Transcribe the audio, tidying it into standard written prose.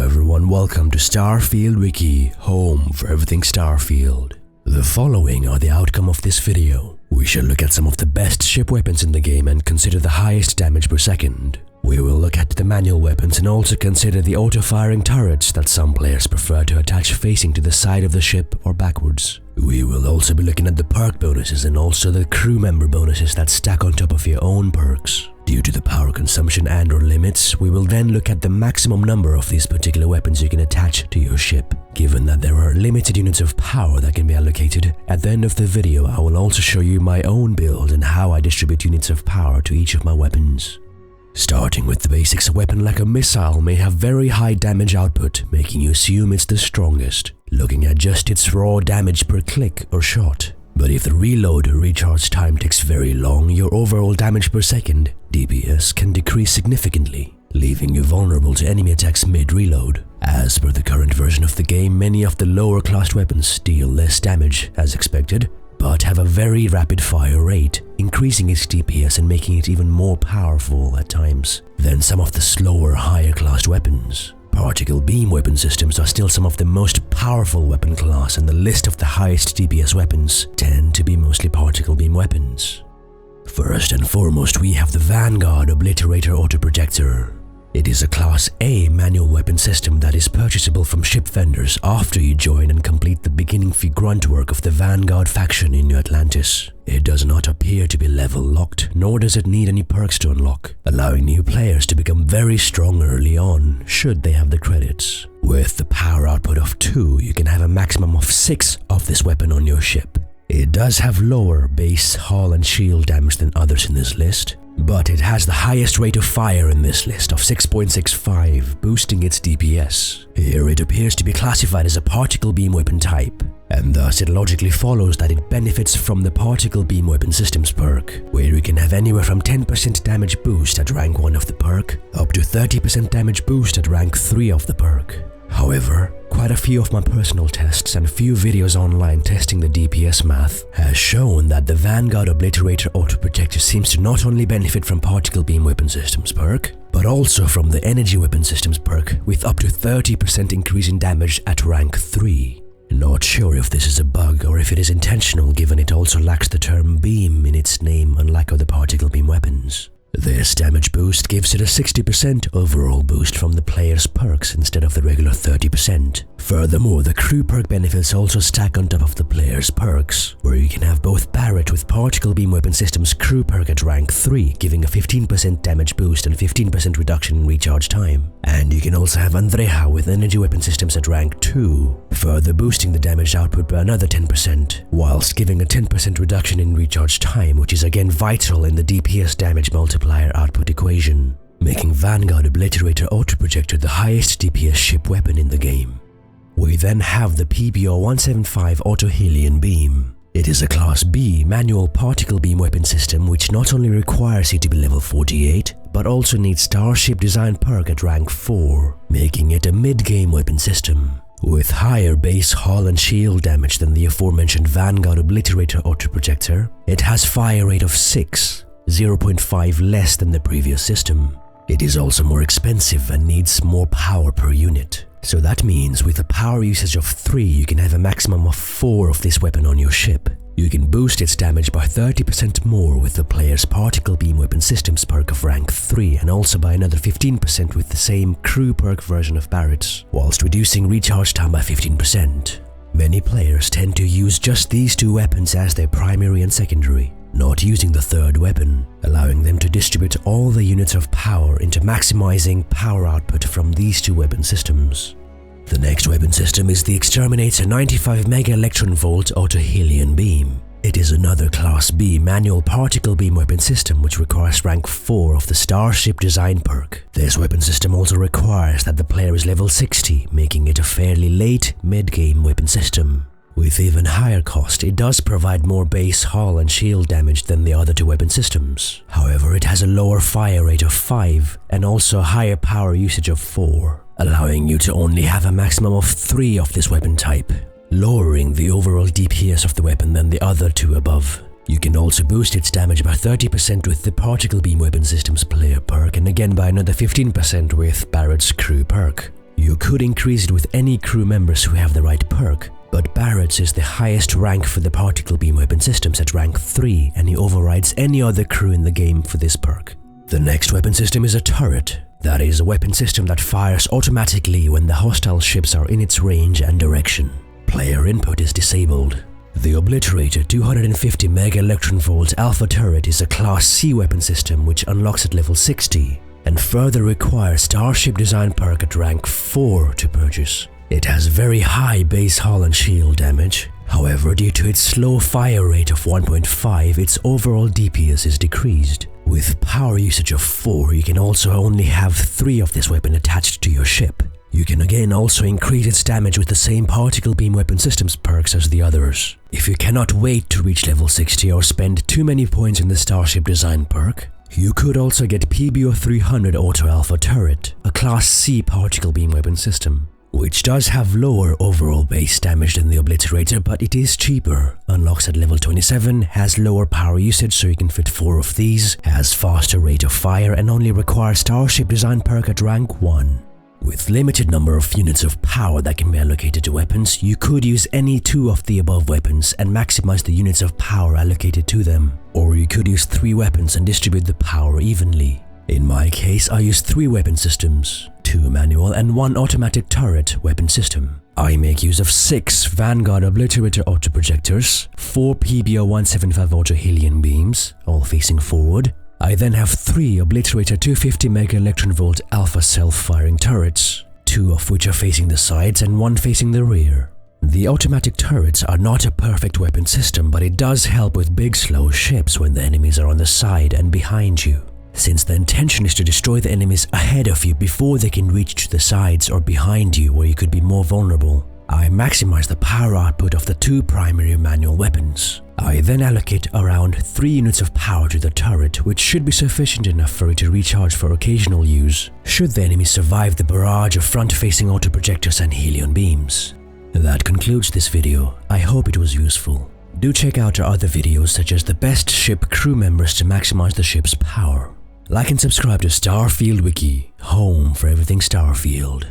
everyone, welcome to Starfield Wiki, home for everything Starfield. The following are the outcome of this video. We shall look at some of the best ship weapons in the game and consider the highest damage per second. We will look at the manual weapons and also consider the auto-firing turrets that some players prefer to attach facing to the side of the ship or backwards. We will also be looking at the perk bonuses and also the crew member bonuses that stack on top of your own perks. Due to the power consumption and/or limits, we will then look at the maximum number of these particular weapons you can attach to your ship. Given that there are limited units of power that can be allocated, at the end of the video I will also show you my own build and how I distribute units of power to each of my weapons. Starting with the basics, a weapon like a missile may have very high damage output, making you assume it's the strongest, looking at just its raw damage per click or shot. But if the reload or recharge time takes very long, your overall damage per second, DPS, can decrease significantly, leaving you vulnerable to enemy attacks mid-reload. As per the current version of the game, many of the lower classed weapons deal less damage, as expected, but have a very rapid fire rate, increasing its DPS and making it even more powerful at times than some of the slower, higher classed weapons. Particle beam weapon systems are still some of the most powerful weapon class, and the list of the highest DPS weapons tend to be mostly particle beam weapons. First and foremost, we have the Vanguard Obliterator Autoprojector. It is a Class A manual weapon system that is purchasable from ship vendors after you join and complete the beginning fee grunt work of the Vanguard faction in New Atlantis. It does not appear to be level locked, nor does it need any perks to unlock, allowing new players to become very strong early on, should they have the credits. With the power output of 2, you can have a maximum of 6 of this weapon on your ship. It does have lower base, hull and shield damage than others in this list, but it has the highest rate of fire in this list of 6.65, boosting its DPS. Here it appears to be classified as a particle beam weapon type, and thus it logically follows that it benefits from the particle beam weapon systems perk, where you can have anywhere from 10% damage boost at rank 1 of the perk, up to 30% damage boost at rank 3 of the perk. However, quite a few of my personal tests and a few videos online testing the DPS math has shown that the Vanguard Obliterator Autoprojector seems to not only benefit from Particle Beam Weapon Systems perk, but also from the Energy Weapon Systems perk with up to 30% increase in damage at rank 3. Not sure if this is a bug or if it is intentional, given it also lacks the term beam in its name, unlike other Particle Beam weapons. This damage boost gives it a 60% overall boost from the player's perks instead of the regular 30%. Furthermore, the crew perk benefits also stack on top of the player's perks, where you can have both Barrett with Particle Beam Weapon Systems crew perk at rank 3, giving a 15% damage boost and 15% reduction in recharge time. And you can also have Andreja with Energy Weapon Systems at rank 2, further boosting the damage output by another 10%, whilst giving a 10% reduction in recharge time, which is again vital in the DPS damage multiplier output equation, making Vanguard Obliterator Autoprojector the highest DPS ship weapon in the game. We then have the PBO-175 Auto Helion Beam. It is a Class B manual particle beam weapon system which not only requires you to be level 48, but also needs Starship Design perk at rank 4, making it a mid-game weapon system. With higher base hull and shield damage than the aforementioned Vanguard Obliterator Autoprojector, it has fire rate of 6, 0.5 less than the previous system. It is also more expensive and needs more power per unit. So that means with a power usage of 3, you can have a maximum of 4 of this weapon on your ship. You can boost its damage by 30% more with the player's Particle Beam Weapon Systems perk of rank 3, and also by another 15% with the same crew perk version of Barrett's, whilst reducing recharge time by 15%. Many players tend to use just these 2 weapons as their primary and secondary, not using the third weapon, allowing them to distribute all the units of power into maximizing power output from these 2 weapon systems. The next weapon system is the Exterminator 95 Mega Electron Volt Auto Helion Beam. It is another Class B manual particle beam weapon system which requires rank 4 of the Starship Design perk. This weapon system also requires that the player is level 60, making it a fairly late mid-game weapon system. With even higher cost, it does provide more base hull and shield damage than the other 2 weapon systems. However, it has a lower fire rate of 5 and also a higher power usage of 4, allowing you to only have a maximum of 3 of this weapon type, lowering the overall DPS of the weapon than the other 2 above. You can also boost its damage by 30% with the Particle Beam Weapon Systems player perk, and again by another 15% with Barrett's crew perk. You could increase it with any crew members who have the right perk, but Barrett's is the highest rank for the particle beam weapon systems at rank 3, and he overrides any other crew in the game for this perk. The next weapon system is a turret. That is a weapon system that fires automatically when the hostile ships are in its range and direction. Player input is disabled. The Obliterator 250 Mega Electron Volt Alpha Turret is a Class C weapon system which unlocks at level 60 and further requires Starship Design perk at rank 4 to purchase. It has very high base hull and shield damage. However, due to its slow fire rate of 1.5, its overall DPS is decreased. With power usage of 4, you can also only have 3 of this weapon attached to your ship. You can again also increase its damage with the same particle beam weapon systems perks as the others. If you cannot wait to reach level 60 or spend too many points in the Starship Design perk, you could also get PBO 300 Auto Alpha Turret, a Class C particle beam weapon system, which does have lower overall base damage than the Obliterator, but it is cheaper, unlocks at level 27, has lower power usage so you can fit 4 of these, has faster rate of fire and only requires Starship Design perk at rank 1. With limited number of units of power that can be allocated to weapons, you could use any 2 of the above weapons and maximize the units of power allocated to them. Or you could use 3 weapons and distribute the power evenly. In my case, I use 3 weapon systems, 2 manual and 1 automatic turret weapon system. I make use of 6 Vanguard Obliterator Autoprojectors, 4 PBO 175 Auto Helion beams, all facing forward. I then have 3 Obliterator 250 Mega Electron Volt Alpha self-firing turrets, 2 of which are facing the sides and 1 facing the rear. The automatic turrets are not a perfect weapon system, but it does help with big slow ships when the enemies are on the side and behind you, since the intention is to destroy the enemies ahead of you before they can reach to the sides or behind you where you could be more vulnerable. I maximize the power output of the 2 primary manual weapons. I then allocate around 3 units of power to the turret, which should be sufficient enough for it to recharge for occasional use, should the enemy survive the barrage of front-facing autoprojectors and Helion beams. That concludes this video. I hope it was useful. Do check out our other videos such as the best ship crew members to maximize the ship's power. Like and subscribe to Starfield Wiki, home for everything Starfield.